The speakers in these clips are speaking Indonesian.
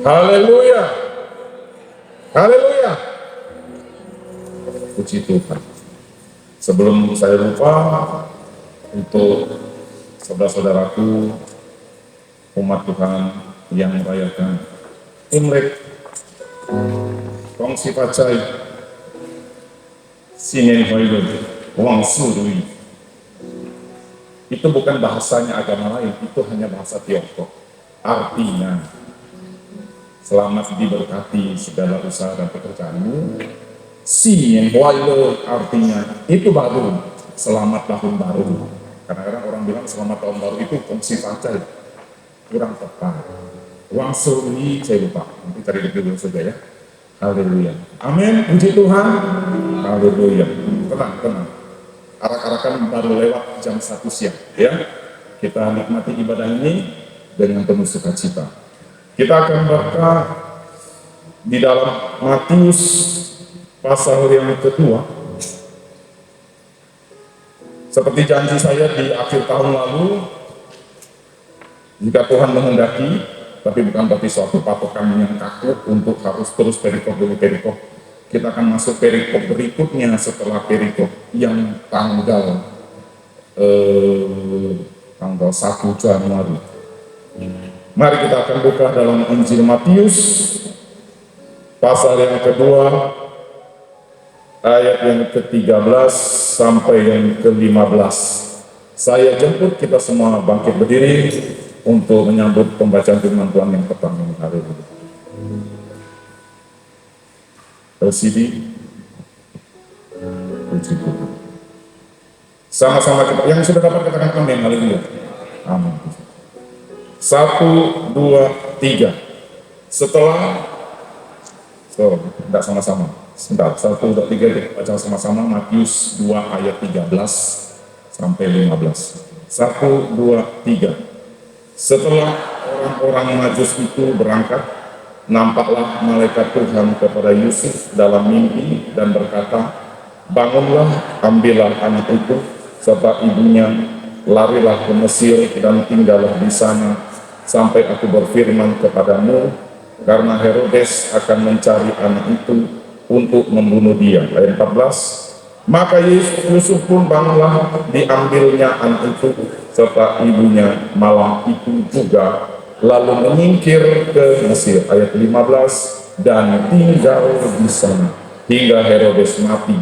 Haleluya, haleluya. Puji Tuhan. Sebelum saya lupa, untuk saudara-saudaraku umat Tuhan yang merayakan Imlek, Kongsi Pacai, Sinen Hoilun, Wang Surui. Itu bukan bahasanya agama lain, itu hanya bahasa Tiongkok. Artinya, selamat diberkati segala usaha dan pekerjaanmu. Sinen Hoilun artinya, itu baru, selamat tahun baru. Kadang-kadang orang bilang selamat tahun baru itu Kongsi Pacai. Kurang tepat. Wang Surui, saya lupa. Nanti cari dulu saja ya. Haleluya. Amin. Puji Tuhan. Haleluya. Tenang, tenang. Arak-arakan baru lewat jam 1 siang. Ya. Kita nikmati ibadah ini dengan penuh sukacita. Kita akan baca di dalam Matius pasal yang kedua. Seperti janji saya di akhir tahun lalu, jika Tuhan menghendaki, tapi bukan berarti suatu patokan yang kaku untuk harus terus perikop demi perikop. Kita akan masuk perikop berikutnya setelah perikop yang tanggal 1 Januari. Mari kita akan buka dalam Injil Matius pasal yang kedua, ayat yang ke-13 sampai yang ke-15. Saya jemput kita semua bangkit berdiri untuk menyambut pembacaan firman Tuhan yang pertama hari ini. LCD, puji Tuhan. Sama-sama kita, yang sudah dapat katakan amin, haleluya. Amin. 1, 2, 3. Setelah, tidak sama-sama. Sebentar, 1, 2, 3 kita baca sama-sama Matius 2 ayat 13 sampai 15. 1, 2, 3. Setelah orang-orang Majus itu berangkat, nampaklah malaikat Tuhan kepada Yusuf dalam mimpi dan berkata, bangunlah, ambillah anak itu serta ibunya, larilah ke Mesir dan tinggallah di sana sampai aku berfirman kepadamu, karena Herodes akan mencari anak itu untuk membunuh dia. Ayat 14. Maka Yusuf pun bangunlah, diambilnya anak itu serta ibunya malam itu juga, lalu menyingkir ke Mesir. Ayat 15. Dan tinggal di sana hingga Herodes mati.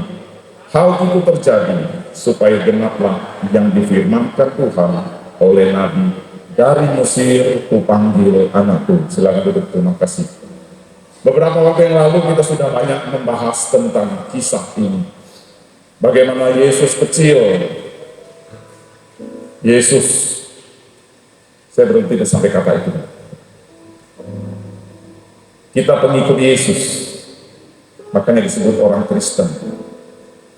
Hal itu terjadi supaya genaplah yang difirmankan Tuhan oleh Nabi, dari Mesir kupanggil anakku. Silakan duduk, terima kasih. Beberapa waktu yang lalu kita sudah banyak membahas tentang kisah ini. Bagaimana Yesus kecil. Yesus, saya berhenti sampai kata itu. Kita pengikut Yesus, makanya disebut orang Kristen.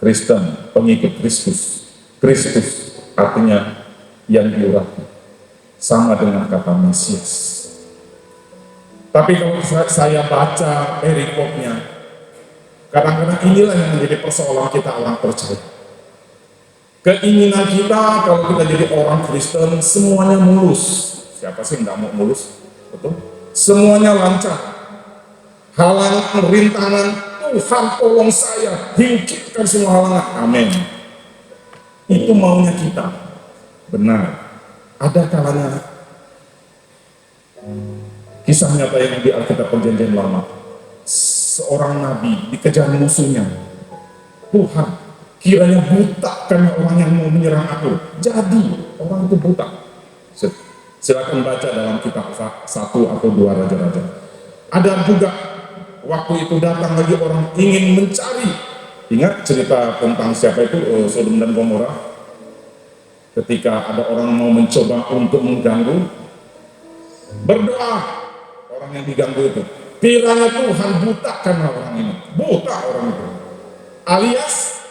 Kristen, pengikut Kristus. Kristus artinya yang diurapi, sama dengan kata Mesias. Tapi kalau saya baca perikopnya, kadang-kadang inilah yang menjadi persoalan kita orang percaya. Keinginan kita kalau kita jadi orang Kristen semuanya mulus. Siapa sih nggak mau mulus? Betul? Semuanya lancar. Halangan, rintangan, Tuhan tolong saya, hingkirkan semua halangan. Amin. Itu maunya kita. Benar. Ada kalanya kisah nyata yang di Alkitab Perjanjian Lama. Seorang nabi dikejar musuhnya. Tuhan, kiranya buta karena orang yang mau menyerang aku. Jadi orang itu buta. Silakan baca dalam kitab 1 atau 2 Raja-Raja. Ada juga waktu itu datang lagi orang ingin mencari. Ingat cerita tentang siapa itu, Sodom dan Gomora? Ketika ada orang mau mencoba untuk mengganggu, berdoa orang yang diganggu itu, kiranya Tuhan buta karena orang ini. Buta orang itu. Alias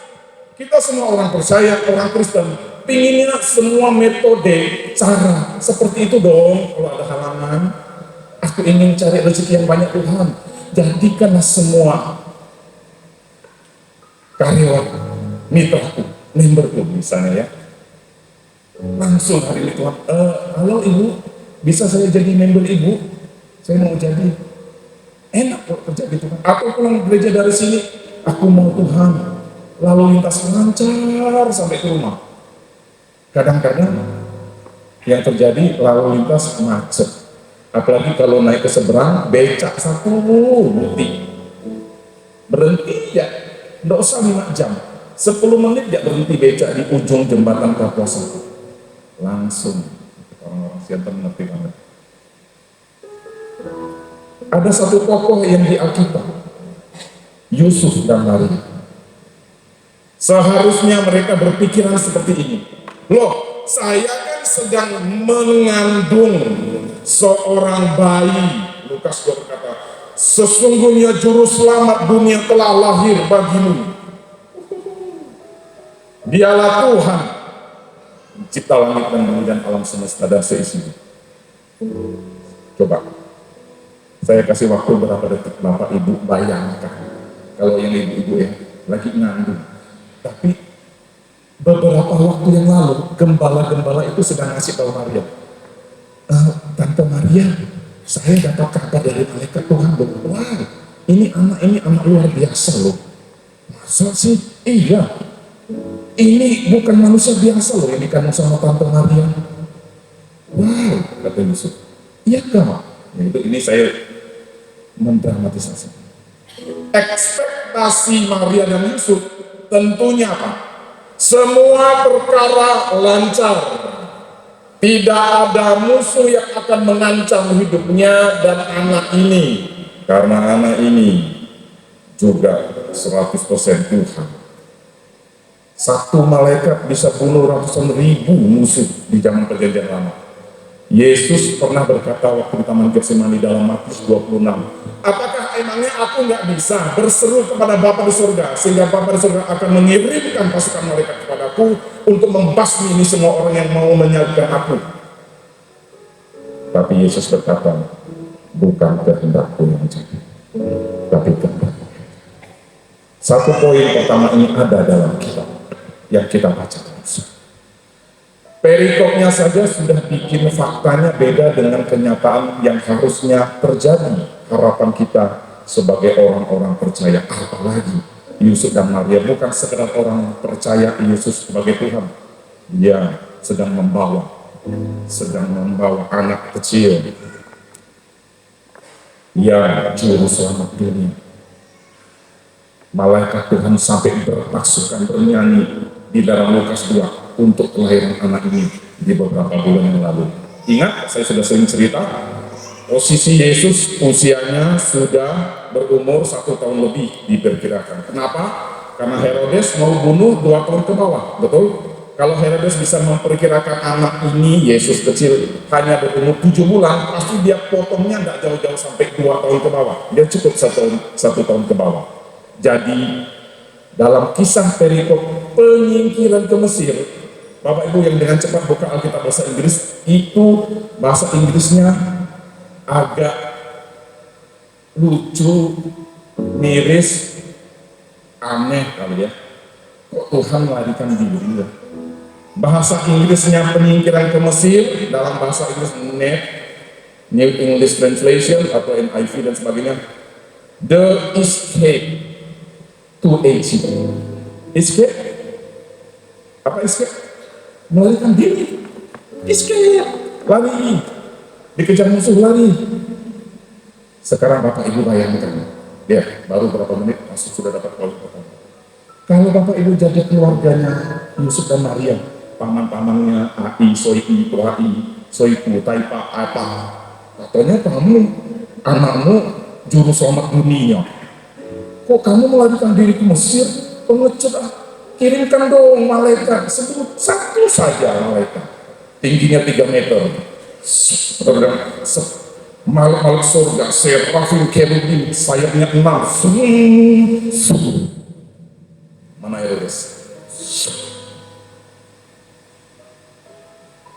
kita semua orang percaya, orang Kristen, pinginnya semua metode, cara seperti itu dong. Kalau ada halangan, aku ingin cari rezeki yang banyak Tuhan, jadikanlah semua karyawan, mitraku, memberku misalnya ya, langsung hari ini Tuhan, halo ibu, bisa saya jadi member ibu? Saya mau jadi, enak kalau kerja gitu kan. Atau pulang gereja dari sini, aku mau Tuhan, lalu lintas lancar sampai ke rumah. Kadang-kadang yang terjadi lalu lintas macet. Apalagi kalau naik ke seberang, becak satu berhenti ya, nggak usah 5 jam. 10 menit ya berhenti becak di ujung jembatan Kapuasa. Langsung orang-orang Siantar ngerti banget. Ada satu tokoh yang di Alkitab, Yusuf dan Maria. Seharusnya mereka berpikiran seperti ini. Loh, saya kan sedang mengandung seorang bayi. Lukas 2 berkata, sesungguhnya juru selamat dunia telah lahir bagimu. Dialah Tuhan, cipta langit dan bumi dan alam semesta dan seisinya. Coba, saya kasih waktu berapa detik, Bapak Ibu bayangkan. Kalau yang ibu-ibu ya, lagi ngandung. Tapi beberapa waktu yang lalu, gembala-gembala itu sedang ngasih tahu Maria, Tante Maria, saya dapat kabar dari malaikat Tuhan loh. Wah, ini anak luar biasa loh. Masa sih? Iya. Ini bukan manusia biasa loh yang dikandung sama Tante Maria. Wow, kata Yusuf. Iya kak. Ini saya mendramatisasi. Ekspektasi Maria dan Yusuf tentunya apa? Semua perkara lancar. Tidak ada musuh yang akan mengancam hidupnya dan anak ini. Karena anak ini juga 100% Tuhan. Satu malaikat bisa bunuh ratusan ribu musuh di zaman perjanjian lama. Yesus pernah berkata waktu di Taman Getsemani dalam Matius 26, apakah emangnya aku nggak bisa berseru kepada Bapa di surga, sehingga Bapa di surga akan mengirimkan pasukan malaikat kepadaku untuk membasmi ini semua orang yang mau menyalibkan aku. Tapi Yesus berkata, bukan kehendakku yang jadi, tapi kehendakmu. Satu poin pertama ini ada dalam kitab yang kita baca terus. Perikopnya saja sudah bikin faktanya beda dengan kenyataan yang harusnya terjadi. Harapan kita sebagai orang-orang percaya, apalagi Yusuf dan Maria bukan sekedar orang percaya Yesus sebagai Tuhan. Dia sedang membawa anak kecil yang juru selamat dunia. Malaikat Tuhan sampai berpasukan bernyanyi di dalam Lukas 2 untuk kelahiran anak ini di beberapa bulan yang lalu. Ingat, saya sudah sering cerita, posisi Yesus usianya sudah berumur 1 tahun lebih diperkirakan. Kenapa? Karena Herodes mau bunuh 2 tahun ke bawah, betul? Kalau Herodes bisa memperkirakan anak ini, Yesus kecil, hanya berumur 7 bulan, pasti dia potongnya tidak jauh-jauh sampai 2 tahun ke bawah. Dia cukup 1 tahun ke bawah. Jadi dalam kisah perikop penyingkiran ke Mesir, Bapak Ibu yang dengan cepat buka Alkitab bahasa Inggris, itu bahasa Inggrisnya agak lucu, miris, aneh kali ya. Kok Tuhan melarikan diri ya? Bahasa Inggrisnya penyingkiran ke Mesir dalam bahasa Inggris New English Translation atau NIV dan sebagainya, the escape to Egypt. Escape? Apa escape? Melarikan diri. Escape. Lari. Dikejar musuh, lari. Sekarang Bapak Ibu bayangkan. Ya, baru berapa menit masuk sudah dapat poin pertama. Kalau Bapak Ibu jadi keluarganya Yusuf dan Maria, paman-pamannya Ai, Soiku, Taipa, apa? Katanya kamu, anakmu juru selamat dunia. Kok kamu melarikan diri ke Mesir? Pengecut, kirimkan dong malaikat, sebut satu saja malaikat, tingginya 3 meter, makhluk surga, serafim kerubim, sayapnya 6, mana Herodes?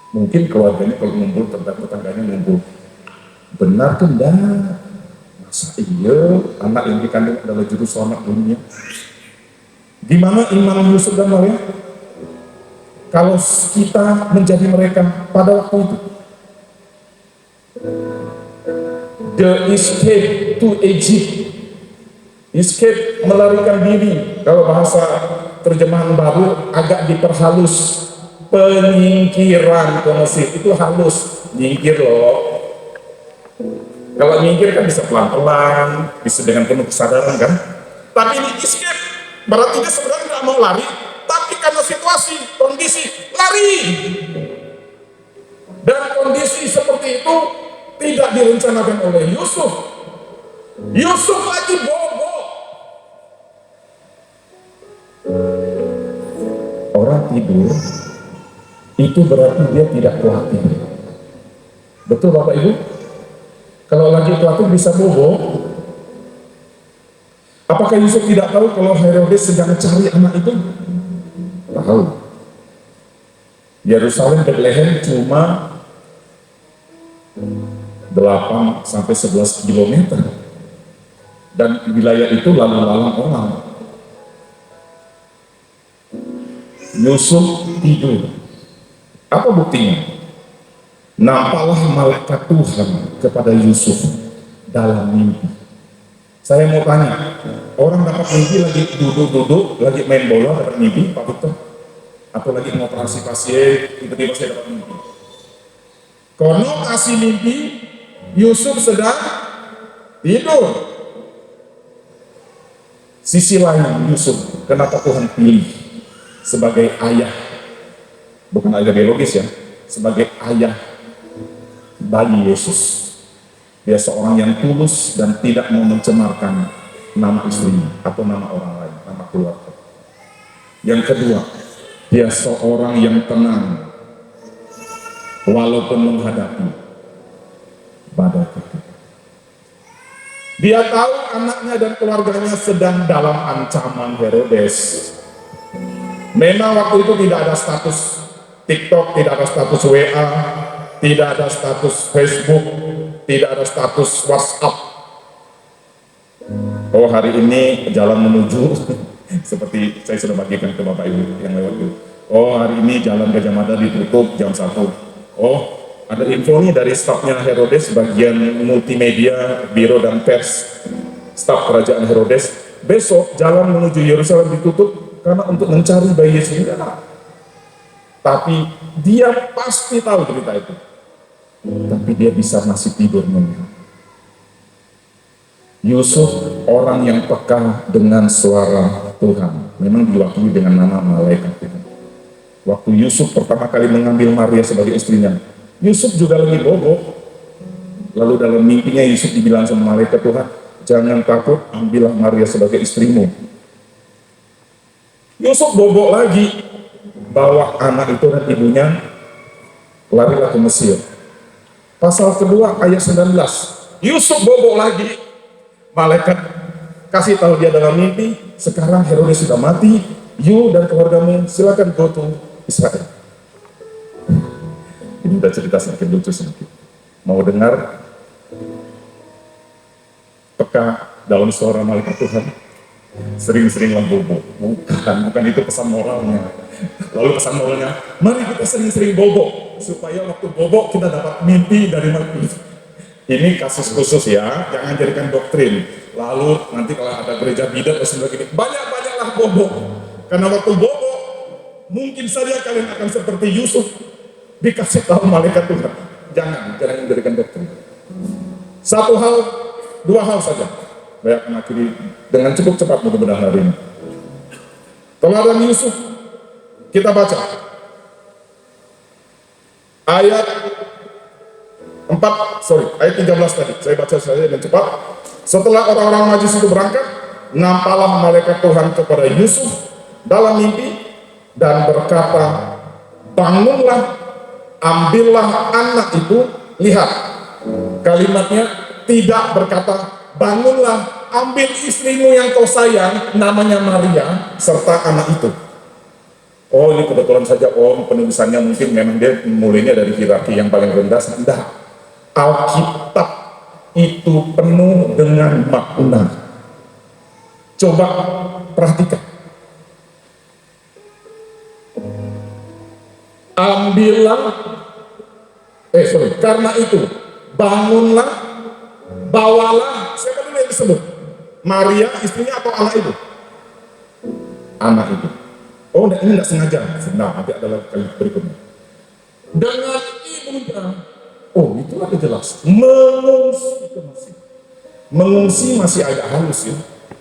Mungkin keluarganya kalau ngumpul, tetangganya ngumpul, benar kan dah? Iya, anak yang dikandung adalah juru selamat dunia. Gimana iman Yusuf dan Maria? Kalau kita menjadi mereka pada waktu itu, The escape to Egypt. Escape, melarikan diri. Kalau bahasa terjemahan baru agak diperhalus. Penyingkiran ke Mesir itu halus. Nyingkir loh. Kalau nyingkir kan bisa pelan-pelan, bisa dengan penuh kesadaran kan. Tapi ini escape, berarti dia sebenarnya nggak mau lari, tapi karena situasi, kondisi, lari. Dan kondisi seperti itu tidak direncanakan oleh Yusuf. Yusuf lagi bobo. Orang tidur itu berarti dia tidak khawatir. Betul Bapak Ibu? Kalau lagi khawatir bisa bobo. Apakah Yusuf tidak tahu kalau Herodes sedang cari anak itu? Tahu. Yerusalem, Bethlehem cuma 8 sampai 11 km. Dan wilayah itu lalu lalang orang. Yusuf tidur. Apa buktinya? Nampaklah malaikat Tuhan kepada Yusuf dalam mimpi. Saya mau tanya, orang dapat mimpi lagi duduk-duduk, lagi main bola dapat mimpi, Pak Victor? Atau lagi mengoperasi pasien, tiba-tiba saya dapat mimpi. Konon kasih mimpi, Yusuf sedang tidur. Sisi lain Yusuf, kenapa Tuhan pilih sebagai ayah, bukan ayah biologis ya, sebagai ayah bayi Yesus. Dia seorang yang tulus dan tidak mau mencemarkan nama istrinya atau nama orang lain, nama keluarga. Yang kedua, dia seorang yang tenang walaupun menghadapi badai kehidupan. Dia tahu anaknya dan keluarganya sedang dalam ancaman Herodes. Memang waktu itu tidak ada status TikTok, tidak ada status WA, tidak ada status Facebook, tidak ada status WhatsApp. Oh, hari ini jalan menuju seperti saya sudah bagikan ke Bapak Ibu yang lewat itu. Oh, hari ini jalan Gajah Mada ditutup jam 1. Oh, ada info nih dari stafnya Herodes, bagian multimedia, biro dan pers, staf kerajaan Herodes. Besok jalan menuju Yerusalem ditutup karena untuk mencari bayi Yesus. Tapi dia pasti tahu berita itu. Tapi dia bisa masih tidur nyenyak. Yusuf orang yang peka dengan suara Tuhan. Memang diwakili dengan nama malaikat Tuhan. Waktu Yusuf pertama kali mengambil Maria sebagai istrinya, Yusuf juga lagi bobo. Lalu dalam mimpinya Yusuf dibilang sama malaikat Tuhan, jangan takut, ambillah Maria sebagai istrimu. Yusuf bobo lagi, bawa anak itu dan ibunya, larilah ke Mesir. Pasal kedua ayat 19, Yusuf bobo lagi, malaikat kasih tahu dia dalam mimpi, sekarang Herodes sudah mati, you dan keluargamu silakan go to Israel. Ini udah cerita sedikit lucu sedikit. Mau dengar peka dalam suara malaikat Tuhan? Sering-seringlah bobo. Bukan itu pesan moralnya. Lalu pesan moralnya, mari kita sering-sering bobo supaya waktu bobo kita dapat mimpi dari malaikat. Ini kasus khusus ya, jangan jadikan doktrin. Lalu nanti kalau ada gereja bidat atau sebagainya, banyak-banyaklah bobo. Karena waktu bobo, mungkin saja kalian akan seperti Yusuf, dikasih tahu malaikat Tuhan. Jangan jadikan doktrin. Satu hal, dua hal saja. Baik, mengakhiri dengan cukup cepat mudah-mudahan hari ini. Teladan Yusuf, kita baca. Ayat 13 tadi, saya baca saja dengan cepat. Setelah orang-orang Majus itu berangkat, nampaklah malaikat Tuhan kepada Yusuf dalam mimpi dan berkata, bangunlah, ambillah anak itu. Lihat, kalimatnya tidak berkata, bangunlah, ambil istrimu yang kau sayang, namanya Maria, serta anak itu. Oh, ini kebetulan saja, penulisannya mungkin memang dia mulainya dari hierarki yang paling rendah. Tidak. Alkitab itu penuh dengan makna. Coba perhatikan. Karena itu, bangunlah bawalah, siapa dulu yang disebut? Maria istrinya atau anak itu? Anak itu. Oh, ini enggak sengaja. Nah, nanti adalah kali berikutnya. Dengan ibunya, oh itu ada jelas, mengungsi masih agak halus ya,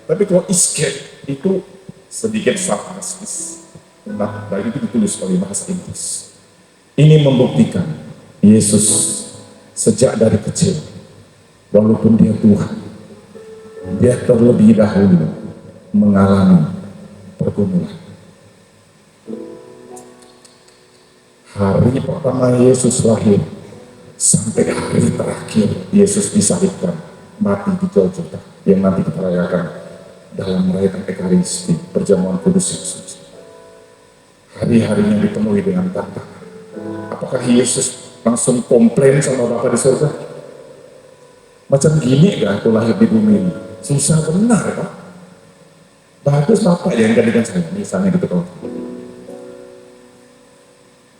tapi kalau escape itu sedikit sarkastis. Nah, dari itu ditulis oleh bahasa Inggris. Ini membuktikan Yesus sejak dari kecil, walaupun dia Tuhan, dia terlebih dahulu mengalami pergumulan. Hari pertama Yesus lahir sampai hari terakhir Yesus disalibkan, mati di Golgota, yang nanti kita rayakan dalam merayakan Ekaristi, perjamuan kudus yang suci. Hari-harinya dipenuhi dengan tantangan. Apakah Yesus langsung komplain sama Bapa di surga? Macam gini gak aku lahir di bumi ini? Susah benar Pak. Bagus Bapak yang gantikan saya, misalnya gitu kalau.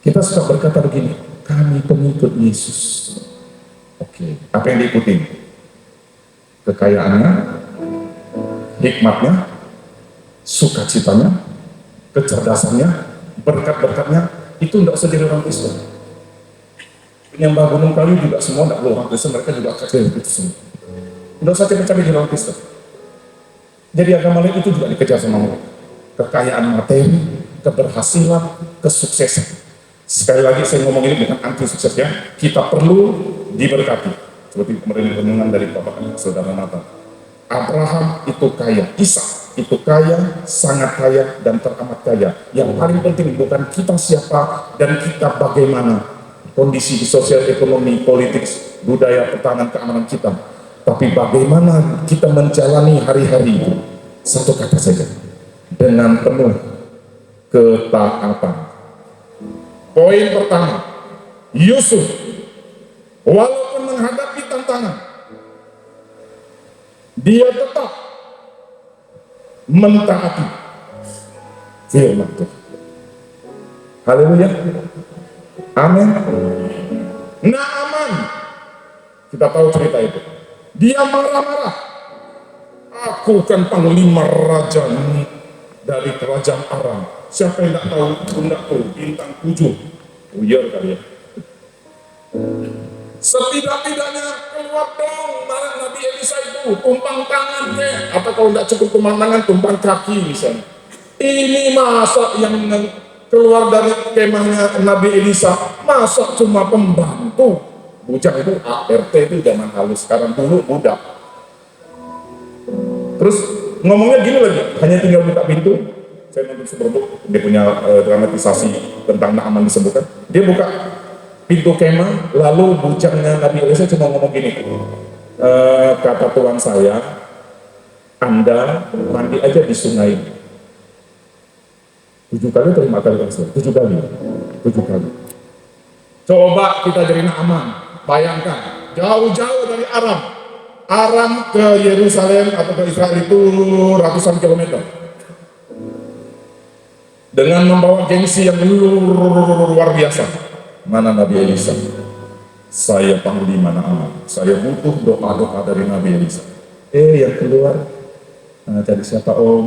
Kita suka berkata begini, kami pengikut Yesus. Oke, apa yang diikutin? Kekayaannya, hikmatnya, sukacitanya, kecerdasannya, berkat-berkatnya, itu tidak usah jadi orang Kristen. Penyembah Gunung Kayu juga semua tidak perlu orang Kristen, mereka juga kecil itu semua. Tidak usah cari-cari jadi orang Kristen. Jadi agama lain itu juga dikejar sama mereka. Kekayaan materi, keberhasilan, kesuksesan. Sekali lagi saya ngomong ini bukan anti suksesnya, kita perlu diberkati. Seperti kemarin renungan dari Bapak Saudara Nathan. Abraham itu kaya, Ishak itu kaya, sangat kaya dan teramat kaya. Yang paling penting bukan kita siapa dan kita bagaimana kondisi di sosial ekonomi, politik, budaya, pertahanan, keamanan kita, tapi bagaimana kita menjalani hari-hari itu. Satu kata saja, dengan penuh ketaatan. Poin pertama, Yusuf walaupun menghadapi tantangan, dia tetap mentaati firman Tuhan. Haleluya. Amin. Naaman, kita tahu cerita itu. Dia marah-marah. Aku kan panglima raja dari kerajaan Aram. Siapa yang tidak tahu bintang 7 buyar kali ya. Setidak-tidaknya keluar dong barang Nabi Elisa itu, tumpang tangan kek, atau kalau tidak cukup tumpang tangan, tumpang kaki misalnya. Ini masa yang keluar dari kemahnya Nabi Elisa, masa cuma pembantu. Bujang itu ART itu zaman halus, sekarang dulu budak. Terus ngomongnya gini lagi, hanya tinggal buka pintu. Saya nonton Superbook, dia punya dramatisasi tentang Naaman disebutkan. Dia buka pintu kemah, lalu bujangnya Nabi Elisa cuma ngomong gini, kata Tuhan saya, Anda mandi aja di sungai. 7 kali atau 5 kali? 7 kali. Coba kita jadi Naaman, bayangkan, jauh-jauh dari Aram ke Yerusalem atau ke Israel itu ratusan kilometer. Dengan membawa gengsi yang luar biasa. Mana Nabi Elisa? Saya panglima Naaman. Saya butuh doa-doa dari Nabi Elisa. Yang keluar, cari siapa Om?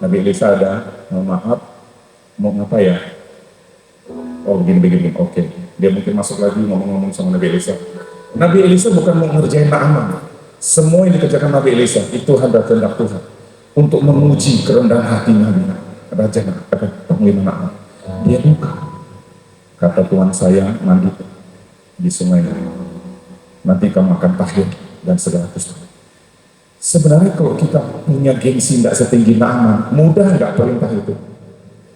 Nabi Elisa ada, maaf, mau ngapa ya? Oh begini, oke. Dia mungkin masuk lagi ngomong-ngomong sama Nabi Elisa. Nabi Elisa bukan mau ngerjain Naaman. Semua yang dikerjakan Nabi Elisa itu ada kehendak Tuhan untuk menguji kerendahan hati Nabi. Raja panglima Naaman, dia buka, kata Tuhan saya mandi di sungai, nanti kamu akan tahir dan segala sesuatu. Sebenarnya kalau kita punya gengsi tidak setinggi Naaman, mudah nggak perintah itu?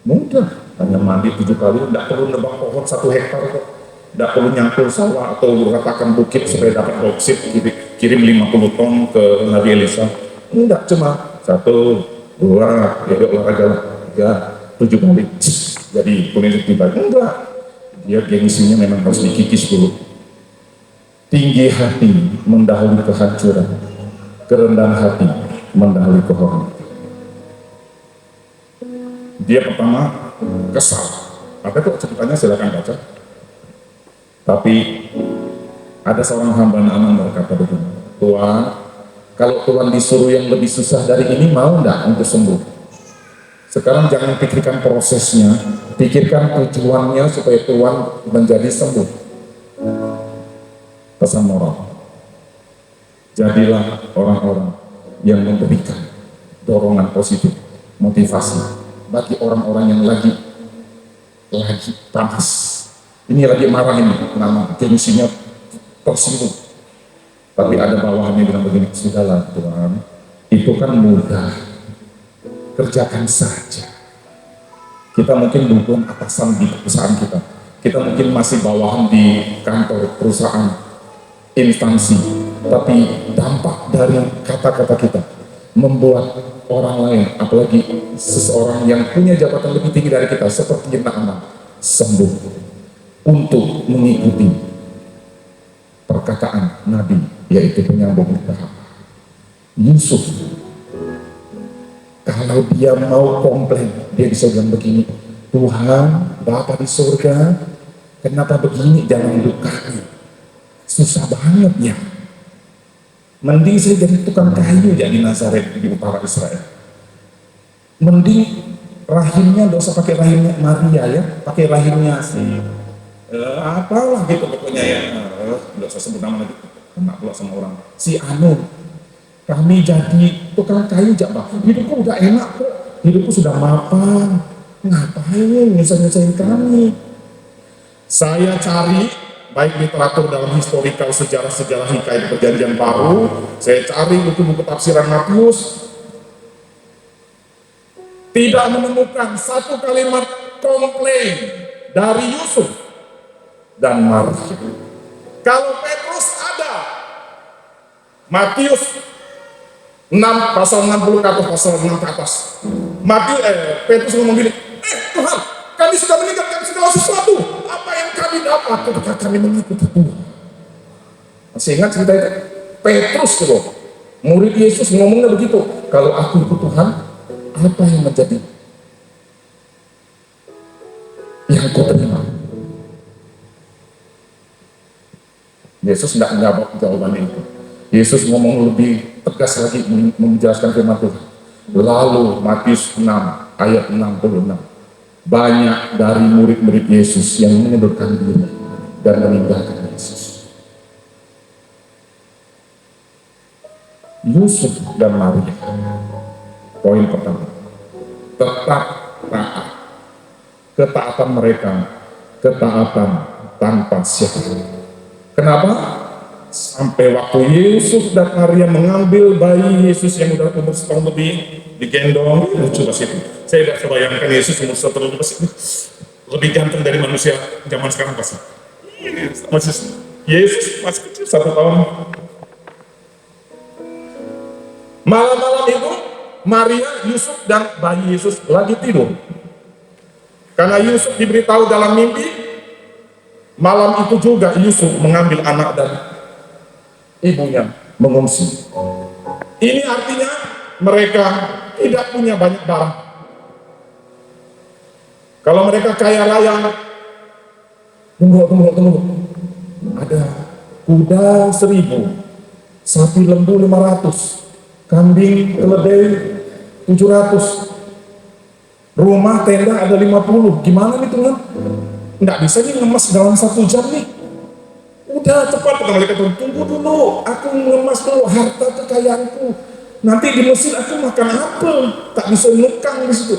Mudah, hanya mandi 7 kali, tidak perlu nebang pohon 1 hektar kok, tidak perlu nyangkul sawah atau ratakan bukit supaya dapat boksit, kirim 50 ton ke Nabi Elisa. Enggak, cuma 1, 2, ya olahraga lah. 7 kali jadi kuning tiba. Enggak, dia gengsinya memang harus dikikis dulu. Tinggi hati mendahului kehancuran, kerendahan hati mendahului kehormatan. Dia pertama kesal, apa kok ceritanya, silakan baca. Tapi ada seorang hamba Naaman berkata begini, Tuhan, kalau Tuhan disuruh yang lebih susah dari ini, mau enggak untuk sembuh? Sekarang jangan pikirkan prosesnya, pikirkan tujuannya supaya Tuhan menjadi sembuh. Pesan moral, jadilah orang-orang yang memberikan dorongan positif, motivasi bagi orang-orang yang lagi panas. Ini lagi marah ini, nama gengsinya tersinggung. Tapi ada bawahannya bilang begini, sudahlah Tuhan, itu kan mudah, kerjakan saja. Kita mungkin bukan atasan di perusahaan kita, kita mungkin masih bawahan di kantor, perusahaan, instansi, tapi dampak dari kata-kata kita membuat orang lain, apalagi seseorang yang punya jabatan lebih tinggi dari kita, seperti Naaman, sembuh untuk mengikuti perkataan Nabi, yaitu penyambung tahap. Yusuf, kalau dia mau komplain, dia bisa bilang begini, Tuhan, Bapa di surga, kenapa begini dalam hidup kami? Susah banget ya. Mending saya jadi tukang kayu ya di Nazaret di utara Israel. Mending rahimnya gak usah pakai rahimnya Maria ya, pakai rahimnya si apalah gitu pokoknya ya, gak usah sebut nama lagi, kena pula sama orang. Si Anu, kami jadi tukang kayu jak Bang. Hidupku udah enak kok, hidupku sudah mapan. Ngapain nyusahin kami? Saya cari baik literatur dalam historical sejarah-sejarah hikayat perjanjian baru, saya cari buku-buku tafsiran Matius, tidak menemukan satu kalimat komplain dari Yusuf dan Maria. Kalau Petrus ada, Matius 6 pasal 60 ke atas, pasal 6 ke atas. Petrus ngomong gini, Tuhan, kami sudah meninggalkan segala sesuatu. Apa yang kami dapat ketika kami mengikuti Tuhan? Masih ingat cerita itu? Petrus itu, murid Yesus ngomongnya begitu. Kalau aku ikut Tuhan, apa yang menjadi yang aku terima? Yesus tidak menjawab jawabannya itu. Yesus ngomong lebih tegas lagi menjelaskan firman Tuhan. Lalu Matius 6 ayat 66. Banyak dari murid-murid Yesus yang mengundurkan diri dan meninggalkan Yesus. Yusuf dan Maria, poin pertama, tetap taat. Ketaatan mereka, ketaatan tanpa syarat. Kenapa? Sampai waktu Yusuf dan Maria mengambil bayi Yesus yang udah umur setahun lebih, digendong, lucu pas itu. Saya tidak terbayangkan Yesus umur setahun lebih, lebih ganteng dari manusia zaman sekarang pasti. Yesus masih kecil 1 tahun. Malam-malam itu Maria, Yusuf dan bayi Yesus lagi tidur. Karena Yusuf diberitahu dalam mimpi, malam itu juga Yusuf mengambil anak dan ibunya mengungsi. Ini artinya mereka tidak punya banyak barang. Kalau mereka kaya raya, tunggu. Ada kuda 1.000, sapi lembu 500, kambing keledai 700, rumah tenda ada 50. Gimana nih Tuhan? Nggak bisa nih ngemas dalam 1 jam nih. Udah cepat, kata mereka, tunggu dulu, aku ngemas dulu harta kekayaanku. Nanti di Mesir aku makan apel, tak bisa nukang di situ.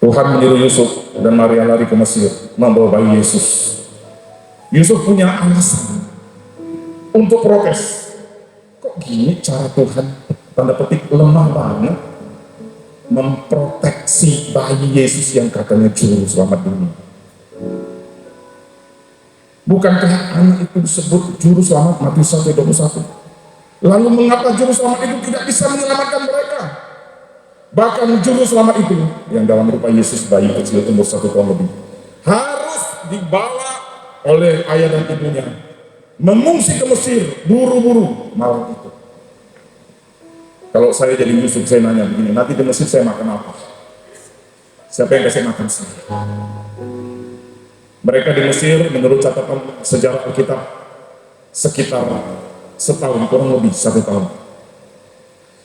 Tuhan menyuruh Yusuf dan Maria lari ke Mesir membawa bayi Yesus. Yusuf punya alasan untuk protes. Kok gini cara Tuhan, tanda petik, lemah banget memproteksi bayi Yesus yang katanya juru selamat dunia. Bukankah anak itu disebut juru selamat Matius 1:21? Lalu mengapa juru selamat itu tidak bisa menyelamatkan mereka? Bahkan juru selamat itu yang dalam rupa Yesus, bayi kecil umur 1 tahun lebih, harus dibawa oleh ayah dan ibunya mengungsi ke Mesir buru-buru malam itu. Kalau saya jadi Yusuf, saya nanya begini, nanti di Mesir saya makan apa? Siapa yang kasih makan saya? Mereka di Mesir menurut catatan sejarah Alkitab sekitar setahun, kurang lebih 1 tahun.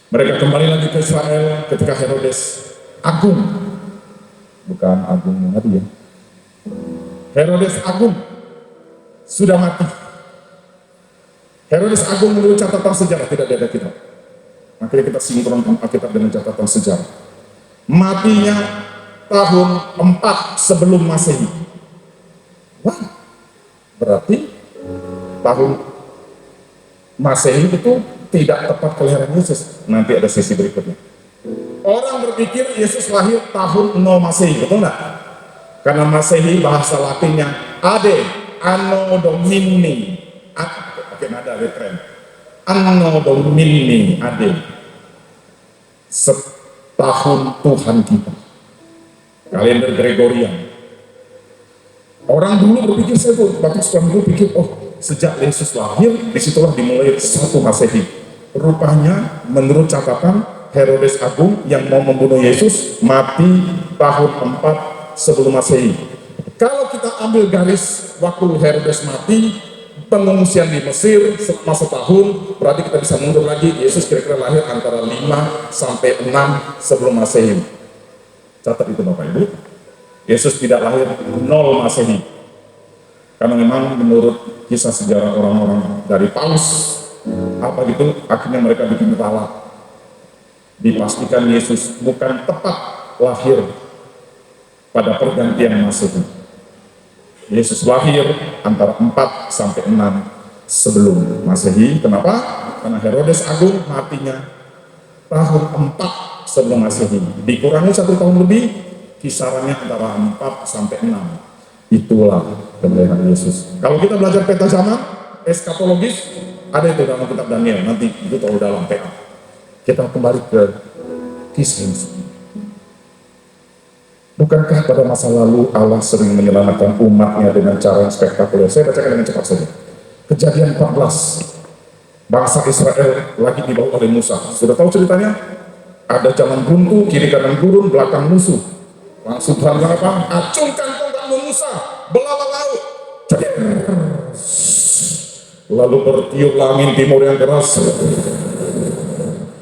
Mereka kembali lagi ke Israel ketika Herodes Agung, bukan Agung Mengadi ya, Herodes Agung sudah mati. Herodes Agung menurut catatan sejarah, tidak ada kitab. Makanya kita sinkronkan Alkitab dengan catatan sejarah. Matinya tahun 4 sebelum Masehi. Wah, berarti tahun Masehi itu tidak tepat kelahiran Yesus. Nanti ada sesi berikutnya. Orang berpikir Yesus lahir tahun 0 Masehi, betul nggak? Karena Masehi bahasa Latinnya Ade, Anno Domini. Oke, nada keren. Anno Domini, Ade. Setahun Tuhan kita. Kalender Gregorian. Orang dulu berpikir, saya tuh waktu sekolah dulu pikir, oh sejak Yesus lahir, disitulah dimulai 1 Masehi. Rupanya menurut catatan Herodes Agung yang mau membunuh Yesus mati tahun 4 sebelum Masehi. Kalau kita ambil garis waktu Herodes mati, pengungsian di Mesir selama setahun, berarti kita bisa mundur lagi, Yesus kira-kira lahir antara 5 sampai 6 sebelum Masehi. Catat itu Bapak Ibu. Yesus tidak lahir 0 Masehi. Karena memang menurut kisah sejarah orang-orang dari Paus, apa gitu, akhirnya mereka bikin ralat. Dipastikan Yesus bukan tepat lahir pada pergantian Masehi. Yesus lahir antara 4 sampai 6 sebelum Masehi. Kenapa? Karena Herodes Agung matinya tahun 4 sebelum Masehi. Dikurangi 1 tahun lebih, kisarannya antara 4 sampai 6. Itulah kelahiran Yesus. Kalau kita belajar peta zaman, eskatologis, ada itu dalam kitab Daniel, nanti itu tahu dalam PA. Kita kembali ke kisah Yesus. Bukankah pada masa lalu Allah sering menyelamatkan umatnya dengan cara yang spektakuler? Saya bacakan dengan cepat saja. Kejadian 14, bangsa Israel lagi dibawa oleh Musa. Sudah tahu ceritanya? Ada jalan buntu, kiri kanan gurun, belakang musuh. Langsung Tuhan bilang apa? Acungkan tongkatmu Musa, belalah laut. Lalu bertiuplah angin timur yang keras.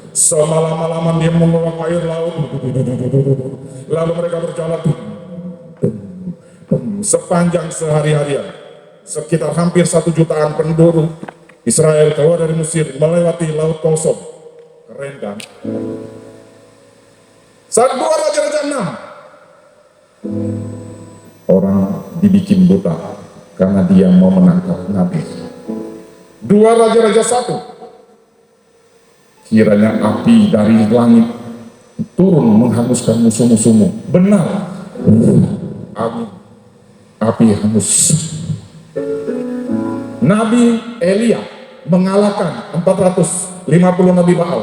Semalam-malaman dia menguap air laut. Lalu mereka berjalan sepanjang sehari-harian. Sekitar hampir 1 jutaan penduduk Israel keluar dari Mesir melewati laut kosong. Keren kan? Saat 2 Raja-Raja 6, orang dibikin buta karena dia mau menangkap Nabi. 2 Raja-Raja 1, kiranya api dari langit turun menghanguskan musuh-musuhmu. Benar. Amin. Api hangus. Nabi Elia mengalahkan 450 Nabi Baal.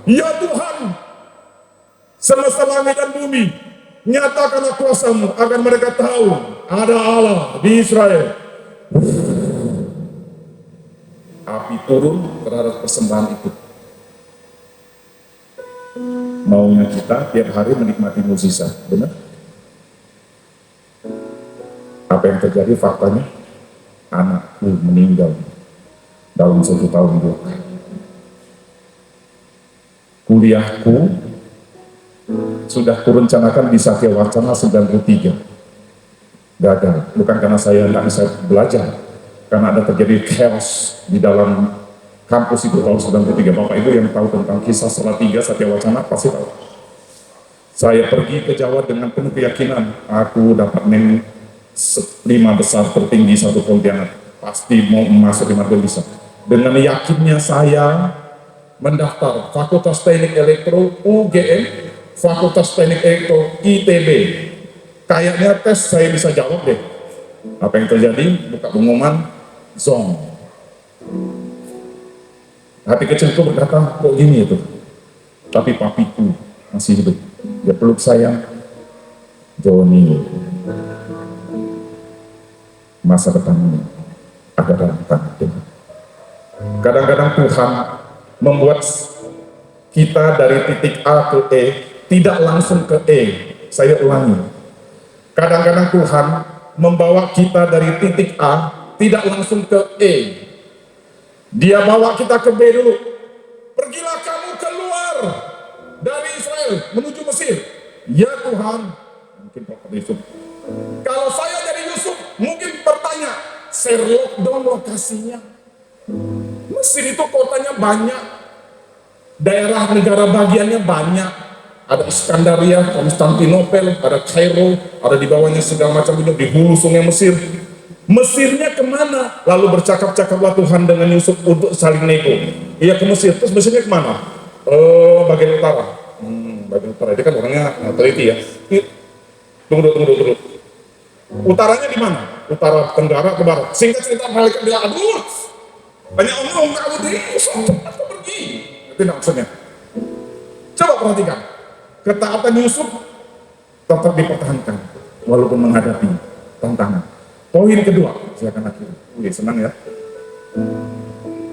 Ya Tuhan, semesta langit dan bumi, nyatakanlah kuasamu agar mereka tahu ada Allah di Israel. Api turun terhadap persembahan itu. Maunya kita tiap hari menikmati mukjizat, benar? Apa yang terjadi faktanya? Anakku meninggal dalam 1 tahun belakang. Kuliahku sudah kurencanakan di Satya Wacana 93. Gagal, bukan karena saya tidak bisa belajar, karena ada terjadi chaos di dalam kampus itu tahun 93. Bapak Ibu yang tahu tentang kisah Salatiga Satya Wacana pasti tahu. Saya pergi ke Jawa dengan penuh keyakinan aku dapat 5 besar tertinggi 1 Pontianak, pasti mau masuk 5 bisa. Dengan yakinnya saya mendaftar Fakultas Teknik Elektro UGM, Fakultas Teknik Elektro ITB. Kayaknya tes saya bisa jawab deh. Apa yang terjadi? Buka pengumuman zong. Hati kecilku berkata, kok gini itu? Tapi papiku masih hidup. Dia peluk saya, Joni, masa depanmu ada dalam tangan Tuhan. Kadang-kadang Tuhan membuat kita dari titik A ke E, tidak langsung ke E. Saya ulangi. Kadang-kadang Tuhan membawa kita dari titik A, tidak langsung ke E. Dia bawa kita ke B dulu. Pergilah kamu keluar dari Israel menuju Mesir. Ya Tuhan, mungkin Bapak Yusuf. Kalau saya jadi Yusuf, mungkin bertanya, Sherlock dong lokasinya. Mesir itu kotanya banyak, daerah negara bagiannya banyak. Ada Iskandaria, Konstantinopel, ada Kairo, ada di bawahnya segala macam itu di hulu sungai Mesir. Mesirnya kemana? Lalu bercakap-cakaplah Tuhan dengan Yusuf untuk saling nego. Iya ke Mesir, terus Mesirnya kemana? Bagian utara. Bagian utara, dia kan orangnya teliti ya. Tunggu. Utaranya di mana? Utara, tenggara, ke barat. Singkat cerita, malaikat bilang, aduh, banyak omong kamu diri, Yusuf, cepat pergi. Itu maksudnya. Coba perhatikan. Ketaatan Yusuf tetap dipertahankan walaupun menghadapi tantangan. Poin kedua, silakan akhiri. Oke, senang ya.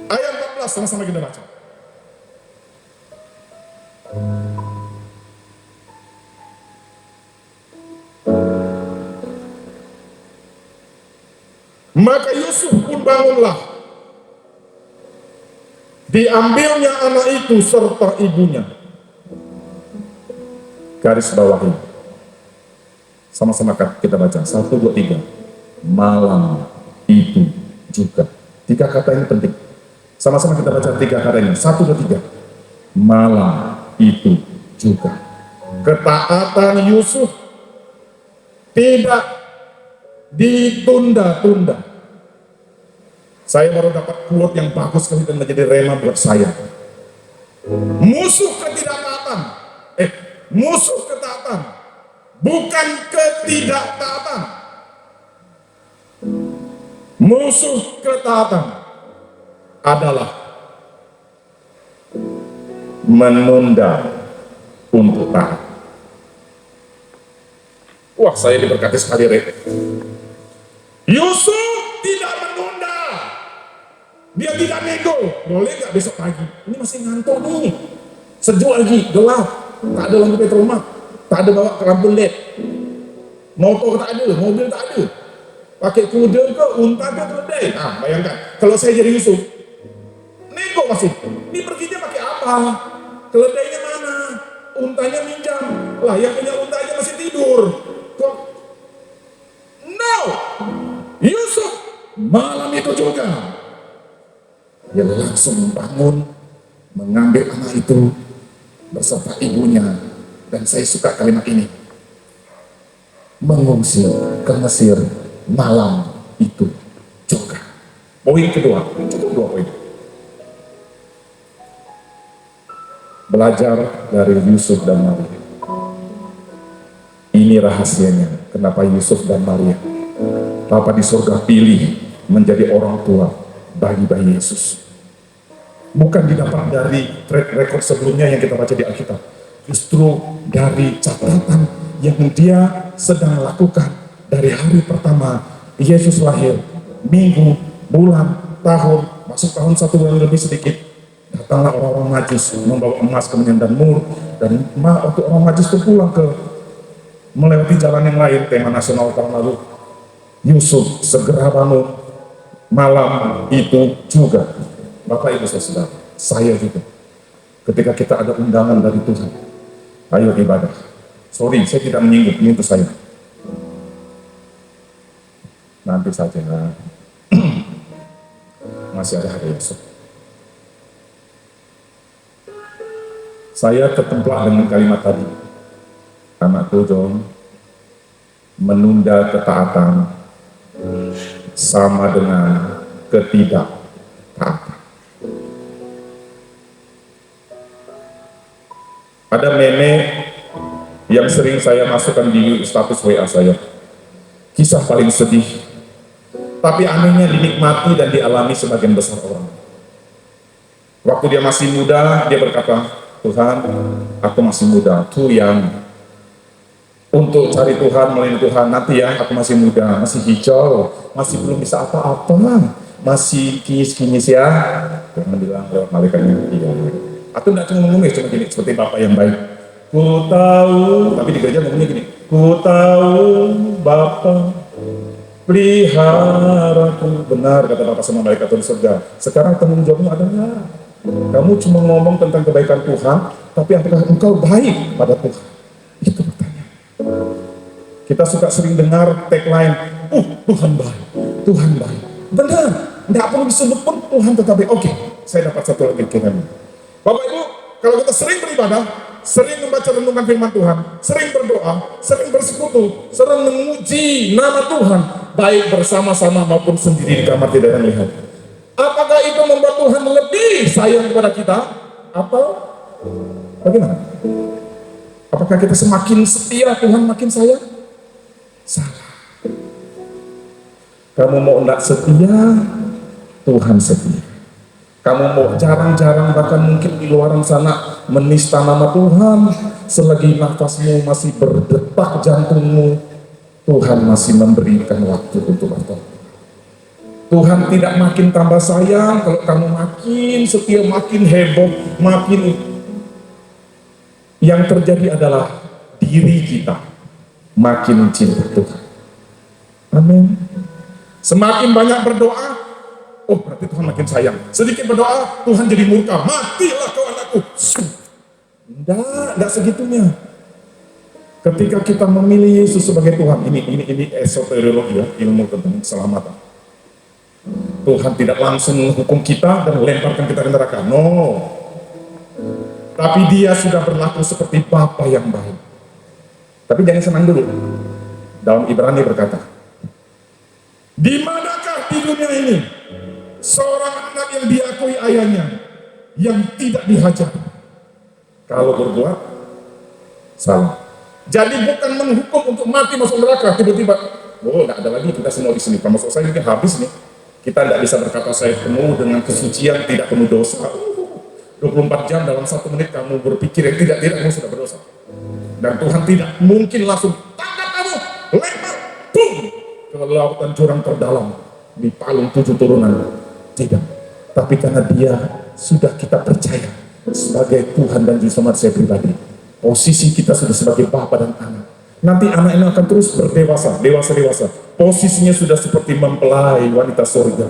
Ayat 14 sama-sama kita baca. Maka Yusuf pun bangunlah. Diambilnya anak itu serta ibunya. Garis bawahi. Sama-sama kita baca. 1, 2, 3. Malam itu juga. 3 kata ini penting. Sama-sama kita baca 3 kata ini. 1, 2, 3. Malam itu juga. Ketaatan Yusuf tidak ditunda-tunda. Saya baru dapat quote yang bagus sekali dan menjadi rema buat saya. Musuh ketaatan, bukan ketidaktaatan. Musuh ketaatan adalah menunda untuk taat. Wah, saya diberkati sekali, Rek. Yusuf tidak menunda. Dia tidak nego. Boleh nggak besok pagi? Ini masih ngantuk nih. Sejuk lagi, gelap. Tak ada lampu petroma. Tak ada bawa lampu LED. Motor tak ada, mobil tak ada. Pakai kuda ke, unta ke, keledai. Nah, bayangkan. Kalau saya jadi Yusuf, nego masih. Ini perginya pakai apa? Keledainya mana? Untanya minjam. Lah, yang punya unta aja masih tidur. Kok? No! Yusuf, malam itu juga. Dia langsung bangun, mengambil anak itu beserta ibunya, dan saya suka kalimat ini, mengungsi ke Mesir malam itu juga. Poin kedua, cukup 2 poin. Belajar dari Yusuf dan Maria. Ini rahasianya, kenapa Yusuf dan Maria, Bapa di surga pilih menjadi orang tua bagi bayi Yesus. Bukan didapat dari track record sebelumnya yang kita baca di Alkitab. Justru dari catatan yang dia sedang lakukan dari hari pertama Yesus lahir, minggu, bulan, tahun, masuk tahun 1 bulan lebih sedikit. Datanglah orang-orang Majus membawa emas, kemenyan dan mur. Dan waktu orang Majus itu pulang ke melewati jalan yang lain, tema nasional tahun lalu, Yusuf segera bangun malam itu juga. Bapak Ibu Saudara, saya juga. Ketika kita ada undangan dari Tuhan, ayo ibadah. Sorry, saya tidak menyinggung, ini untuk saya. Nanti saja, masih ada hari esok. Saya tertemplak dengan kalimat tadi. Anakku John, menunda ketaatan sama dengan ketidaktaatan. Ada meme yang sering saya masukkan di status WA saya. Kisah paling sedih, tapi anehnya dinikmati dan dialami sebagian besar orang. Waktu dia masih muda, dia berkata, Tuhan, aku masih muda, tuh yang untuk cari Tuhan, melayani Tuhan, nanti ya, aku masih muda, masih hijau, masih belum bisa apa-apa, masih kinyis-kinyis ya. Tuhan bilang lewat malaikatnya, iya. Atau enggak cuma ngomongnya, cuma gini, seperti Bapak yang baik. Ku tahu, tapi di gereja ngomongnya gini, ku tahu Bapak peliharaku. Benar kata Bapak sama malaikat di surga. Sekarang tanggung jawabmu adalah, kamu cuma ngomong tentang kebaikan Tuhan, tapi apakah engkau baik pada Tuhan? Itu pertanyaan. Kita suka sering dengar tagline, Tuhan baik, Tuhan baik. Benar, tidak perlu disebut pun Tuhan tetapi oke, saya dapat satu lagi kiranya. Bapak Ibu, kalau kita sering beribadah, sering membaca renungan firman Tuhan, sering berdoa, sering bersekutu, sering memuji nama Tuhan, baik bersama-sama maupun sendiri di kamar tidak ada yang lihat. Apakah itu membuat Tuhan lebih sayang kepada kita? Atau bagaimana? Apakah kita semakin setia, Tuhan makin sayang? Salah. Kamu mau tidak setia, Tuhan setia. Kamu mau jarang-jarang bahkan mungkin di luar sana menista nama Tuhan, selagi nafasmu masih berdetak jantungmu, Tuhan masih memberikan waktu untuk bertobat. Tuhan tidak makin tambah sayang kalau kamu makin setia, makin heboh, makin. Yang terjadi adalah diri kita makin cinta Tuhan. Amin. Semakin banyak berdoa, berarti Tuhan makin sayang. Sedikit berdoa, Tuhan jadi murka. Matilah kau anakku. Enggak segitunya. Ketika kita memilih Yesus sebagai Tuhan, ini esoteriologi ya, ilmu tentang keselamatan. Tuhan tidak langsung menghukum kita dan lemparkan kita ke neraka. No. Tapi dia sudah berlaku seperti Bapa yang baik. Tapi jangan senang dulu. Dalam Ibrani berkata, di manakah di dunia ini seorang anak yang diakui ayahnya yang tidak dihajar kalau berbuat salah? Jadi bukan menghukum untuk mati masuk neraka tiba-tiba. Tidak ada lagi kita semua di sini. Kalau masuk saya mungkin habis nih. Kita tidak bisa berkata saya penuh dengan kesucian, tidak penuh dosa. 24 jam dalam 1 menit kamu berpikir yang tidak kamu sudah berdosa. Dan Tuhan tidak mungkin langsung tangkap kamu, lempar, boom, ke lautan jurang terdalam di palung 7 turunan. Tidak. Tapi karena dia sudah kita percaya sebagai Tuhan dan Juru Selamat saya pribadi. Posisi kita sudah sebagai Bapa dan anak. Nanti anak ini akan terus berdewasa, dewasa. Posisinya sudah seperti mempelai wanita surga.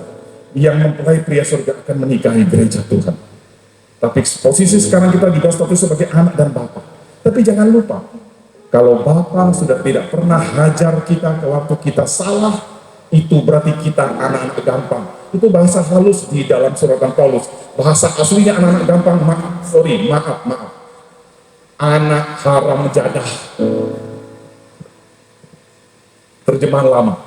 Yang mempelai pria surga akan menikahi gereja Tuhan. Tapi posisi sekarang kita juga status sebagai anak dan Bapa. Tapi jangan lupa, kalau Bapa sudah tidak pernah hajar kita ke waktu kita salah, itu berarti kita anak-anak gampang. Itu bahasa halus di dalam suratan Paulus. Bahasa aslinya anak-anak gampang, maaf. Anak haram jadah. Terjemahan lama.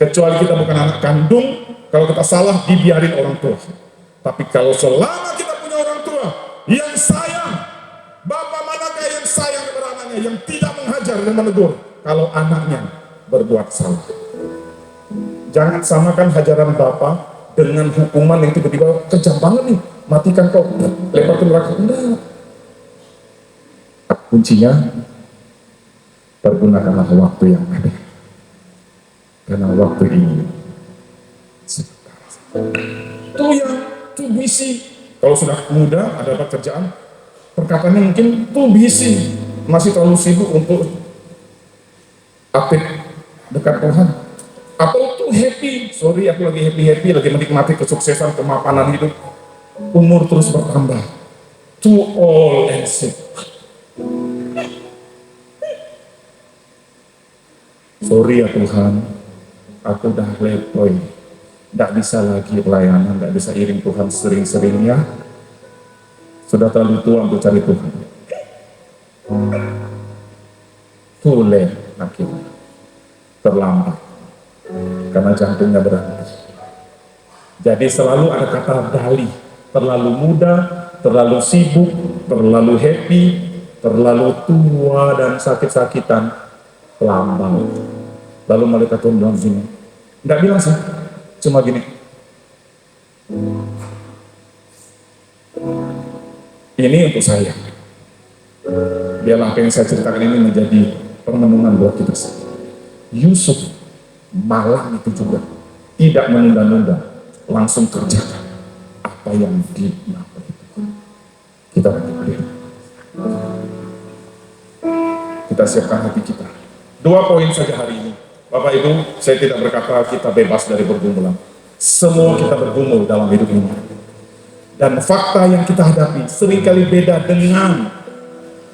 Kecuali kita bukan anak kandung, kalau kita salah dibiarin orang tua. Tapi kalau selama kita punya orang tua yang sayang, Bapak manakah yang sayang kepada anaknya, yang tidak menghajar dan menegur kalau anaknya berbuat salah? Jangan samakan hajaran Bapak dengan hukuman yang tiba-tiba kejam banget nih, matikan kau, lempar ke neraka. Enggak. Kuncinya, pergunakanlah waktu yang ada. Karena waktu ini itu yang too busy. Kalau sudah muda, ada pekerjaan, perkataannya mungkin too busy, masih terlalu sibuk untuk update dekat Tuhan. Atau too happy, sorry aku lagi happy, lagi menikmati kesuksesan, kemapanan hidup. Umur terus bertambah. Too old and sick. Sorry ya Tuhan, aku udah letoy. Tidak bisa lagi pelayanan, tidak bisa iring Tuhan sering-seringnya. Sudah terlalu tua untuk cari Tuhan. Too late akhirnya. Terlambat. Karena jantungnya berhenti. Jadi selalu ada kata dali. Terlalu muda, terlalu sibuk, terlalu happy, terlalu tua dan sakit-sakitan. Lambat. Lalu malaikat Tuhan bilang gini. Tidak bilang sih. Cuma gini, ini untuk saya. Biarlah apa yang saya ceritakan ini menjadi permenungan buat kita semua. Yusuf malam itu juga tidak menunda-nunda, langsung kerjakan apa yang dimaksud. Kita berdiri. Kita siapkan hati kita. 2 poin saja hari ini. Bapak Ibu, saya tidak berkata kita bebas dari pergumulan. Semua kita bergumul dalam hidup ini. Dan fakta yang kita hadapi seringkali beda dengan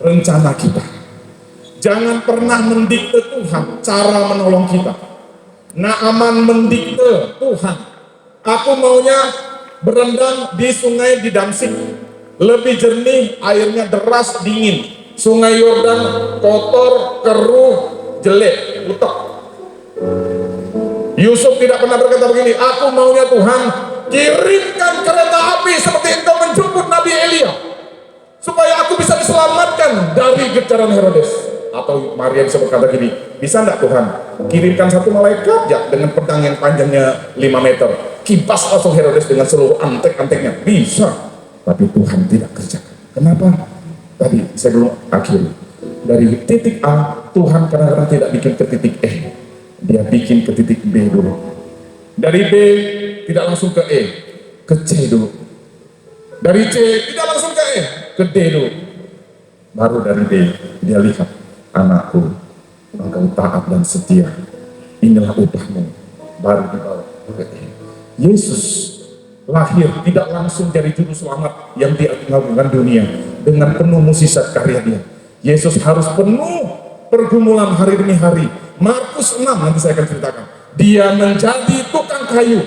rencana kita. Jangan pernah mendikte Tuhan cara menolong kita. Naaman mendikte Tuhan, aku maunya berendam di sungai di Damsik, lebih jernih, airnya deras, dingin. Sungai Yordan kotor, keruh, jelek, utek. Yusuf tidak pernah berkata begini, aku maunya Tuhan kirimkan kereta api seperti engkau menjemput Nabi Elia, supaya aku bisa diselamatkan dari getaran Herodes. Atau Maria bisa berkata gini, bisa enggak Tuhan kirimkan satu malaikat ya dengan pedang yang panjangnya 5 meter, kipas langsung Herodes dengan seluruh antek-anteknya? Bisa, tapi Tuhan tidak kerjakan. Kenapa? Tadi saya belum akhiri. Dari titik A, Tuhan kadang-kadang tidak bikin ke titik E, dia bikin ke titik B dulu. Dari B tidak langsung ke E, ke C dulu. Dari C tidak langsung ke E, ke D dulu. Baru dari D dia lihat, anakku, engkau taat dan setia, inilah upahmu. Baru dibawa ke E. Yesus lahir tidak langsung jadi juru selamat yang diagungkan dunia dengan penuh mukjizat karya dia. Yesus harus penuh pergumulan hari demi hari. Markus 6 nanti saya akan ceritakan. Dia menjadi tukang kayu,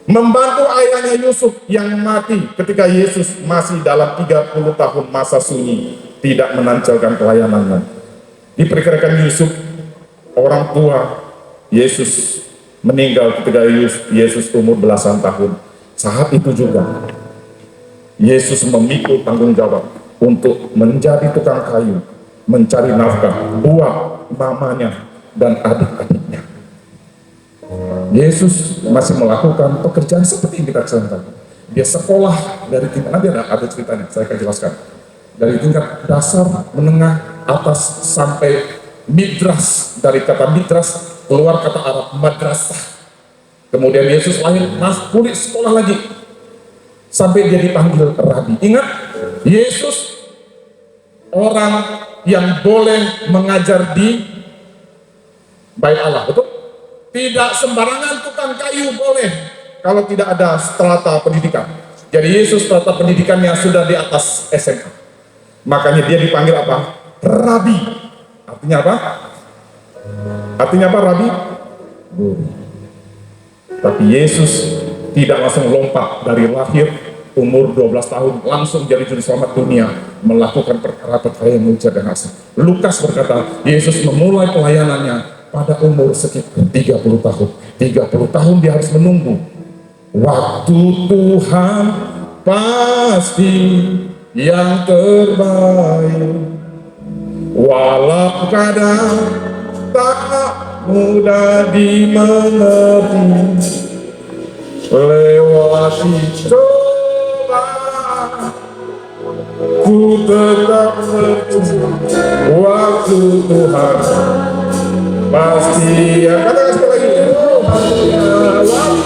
membantu ayahnya Yusuf yang mati ketika Yesus masih dalam 30 tahun masa sunyi, tidak menancapkan pelayanannya. Diperkirakan Yusuf, orang tua Yesus, meninggal ketika Yesus umur belasan tahun. Saat itu juga Yesus memikul tanggung jawab untuk menjadi tukang kayu, mencari nafkah buat mamanya dan adik-adiknya. Yesus masih melakukan pekerjaan seperti yang kita lakukan. Dia sekolah dari tingkat, nanti ada ceritanya, saya akan jelaskan. Dari tingkat dasar, menengah, atas sampai midras. Dari kata midras keluar kata Arab madrasah. Kemudian Yesus lahir, kulit sekolah lagi sampai dia dipanggil rabi. Ingat, Yesus orang yang boleh mengajar di Bait Allah, betul? Tidak sembarangan tukang kayu boleh kalau tidak ada strata pendidikan. Jadi Yesus strata pendidikannya sudah di atas SMA. Makanya dia dipanggil apa? Rabi. Artinya apa? Artinya apa rabi? Guru. Tapi Yesus tidak langsung lompat dari lahir umur 12 tahun langsung jadi juru selamat dunia, melakukan perkara-perkara yang mujizat dan asli. Lukas berkata, Yesus memulai pelayanannya pada umur sekitar 30 tahun. 30 tahun dia harus menunggu. Waktu Tuhan pasti yang terbaik. Walau kadang tak mudah dimengerti, lewati cobaan, ku tetap percaya waktu Tuhan pasti. Katakan sekali lagi, waktu